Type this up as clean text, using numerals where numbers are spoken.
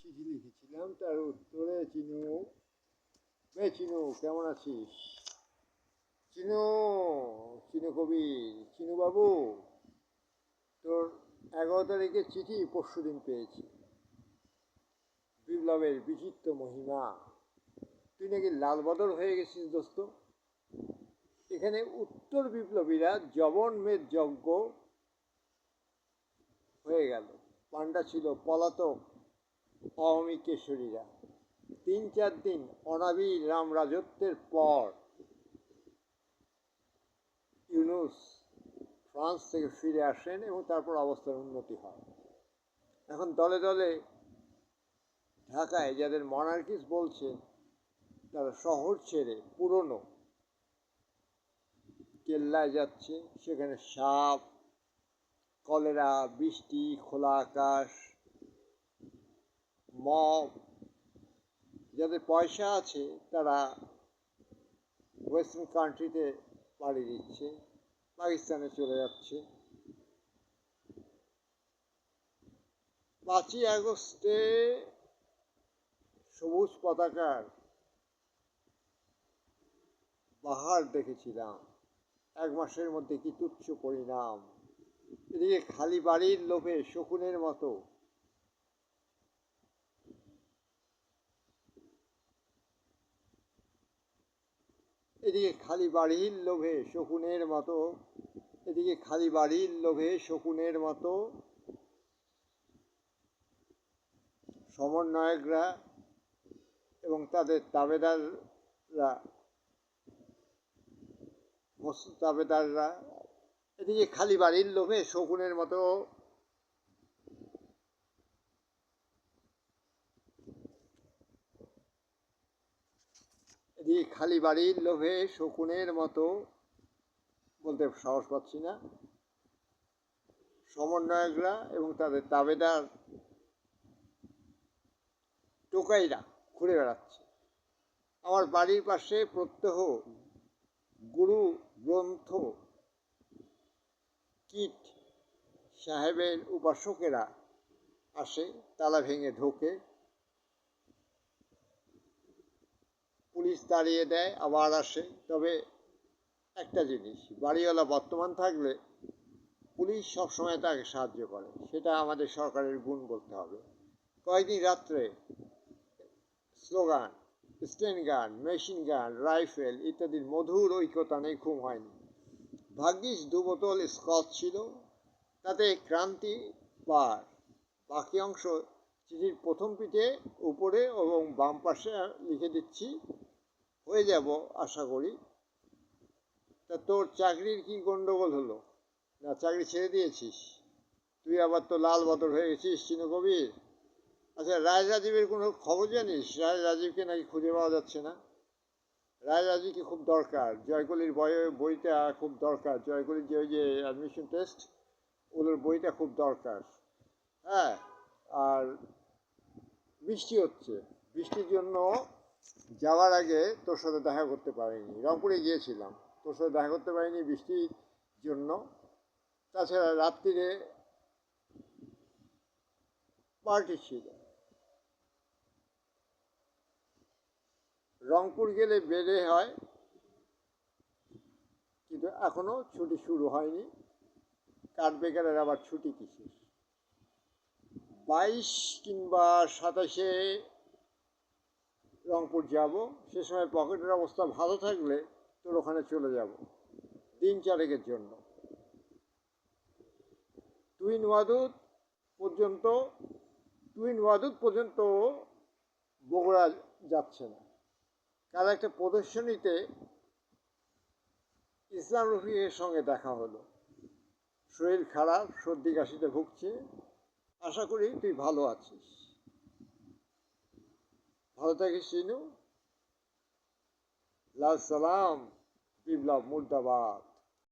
চিঠি লিখেছিলাম, তার উত্তরে চিনু, চিনু কেমন আছিস? চিনু, চিনু কবির, চিনু বাবু, তোর 11 তারিখে চিঠি পরশুদিন পেয়েছি। বিপ্লবের বিচিত্র মহিমা, তুই নাকি লালবদর হয়ে গেছিস দোস্ত। এখানে উত্তর বিপ্লবীরা জবন মেদ যজ্ঞ হয়ে গেল। পাণ্ডা ছিল পলাতক আওয়ামী কেশরীরা। 3-4 দিন অনাবিল রাম রাজত্বের পর ইউনুস ফ্রান্স থেকে ফিরে আসেন এবং তারপর অবস্থার উন্নতি হয়। এখন দলে দলে ঢাকায় যাদের মনার্কিস্ট বলছে, তারা শহর ছেড়ে পুরনো কেল্লায় যাচ্ছে। সেখানে সাপ, কলেরা, বৃষ্টি, খোলা আকাশ, মব। যাদের পয়সা আছে তারা ওয়েস্টার্ন কান্ট্রিতে পাড়ি দিচ্ছে, পাকিস্তানে চলে যাচ্ছে। 5ই আগস্টে সবুজ পতাকার বাহার দেখেছিলাম। 1 মাসের মধ্যে কি তুচ্ছ পরিণাম। এদিকে খালি বাড়ির লোভে শকুনের মতো এদিকে খালি বাড়ির লোভে শকুনের মতো এদিকে খালি বাড়ির লোভে শকুনের মতো সমন্বয়করা এবং তাদের তাবেদাররা এদিকে খালি বাড়ির লোভে শকুনের মতো এদিকে খালি বাড়ির লোভে শকুনের মতো বলতে সাহস পাচ্ছি না, সমন্বয়করা এবং তাদের তাবেদার টোকাইরা ঘুরে বেড়াচ্ছে। আমার বাড়ির পাশে প্রত্যহ গুরু গ্রন্থ কিট সাহেবের উপাসকেরা আসে, তালা ভেঙে ঢোকে, পুলিশ তাড়িয়ে দেয়, আবার আসে। তবে একটা জিনিস, বাড়িওয়ালা বর্তমান থাকলে পুলিশ সবসময় তাকে সাহায্য করে, সেটা আমাদের সরকারের গুণ বলতে হবে। কয়েকদিন রাত্রে স্লোগান, স্টেন গান, মেশিন গান, রাইফেল ইত্যাদির মধুর ঐক্যতানে ঘুম হয়নি। ভাগ্যিস 2 বোতল স্কচ ছিল, তাতে ক্রান্তি পার। বাকি অংশ চিঠির প্রথম পিঠে উপরে এবং বাম পাশে লিখে দিচ্ছি, হয়ে যাব আশা করি। তা তোর চাকরির কি গন্ডগোল হলো? না চাকরি ছেড়ে দিয়েছিস? তুই আবার তো লাল বদর হয়ে গেছিস চিনু কবির। আচ্ছা, রায় রাজীবের কোনো খবর জানিস? রায় রাজীবকে নাকি খুঁজে পাওয়া যাচ্ছে না। রায় রাজীবকে খুব দরকার, জয়কলির বইটা খুব দরকার। জয়কলির যে অ্যাডমিশন টেস্ট, ওগুলোর বইটা খুব দরকার। হ্যাঁ, আর বৃষ্টি হচ্ছে, বৃষ্টির জন্য যাওয়ার আগে তোর সাথে দেখা করতে পারিনি। রংপুরে গিয়েছিলাম, তোর সাথে দেখা করতে পারিনি বৃষ্টির জন্য। তাছাড়া রাত্রিরে পার্টি ছিল। রংপুর গেলে বেড়ে হয়, কিন্তু এখনো ছুটি শুরু হয়নি। কাঠ বেকারের আবার ছুটি কিসের? 22 কিংবা 27-এ রংপুর যাব। সে সময় পকেটের অবস্থা ভালো থাকলে তোর ওখানে চলে যাব দিন 4-এর জন্য। টুইন ওয়াদুদ পর্যন্ত বগুড়া যাচ্ছে না। কাল একটা প্রদর্শনীতে ইসলাম রফিকের সঙ্গে দেখা হলো। শরীর খারাপ, সর্দি কাশিতে ভুগছে। আশা করি তুই ভালো আছিস। ভালো থাকিস চিনু। লাল সালাম, বিপ্লব মুর্দাবাদ।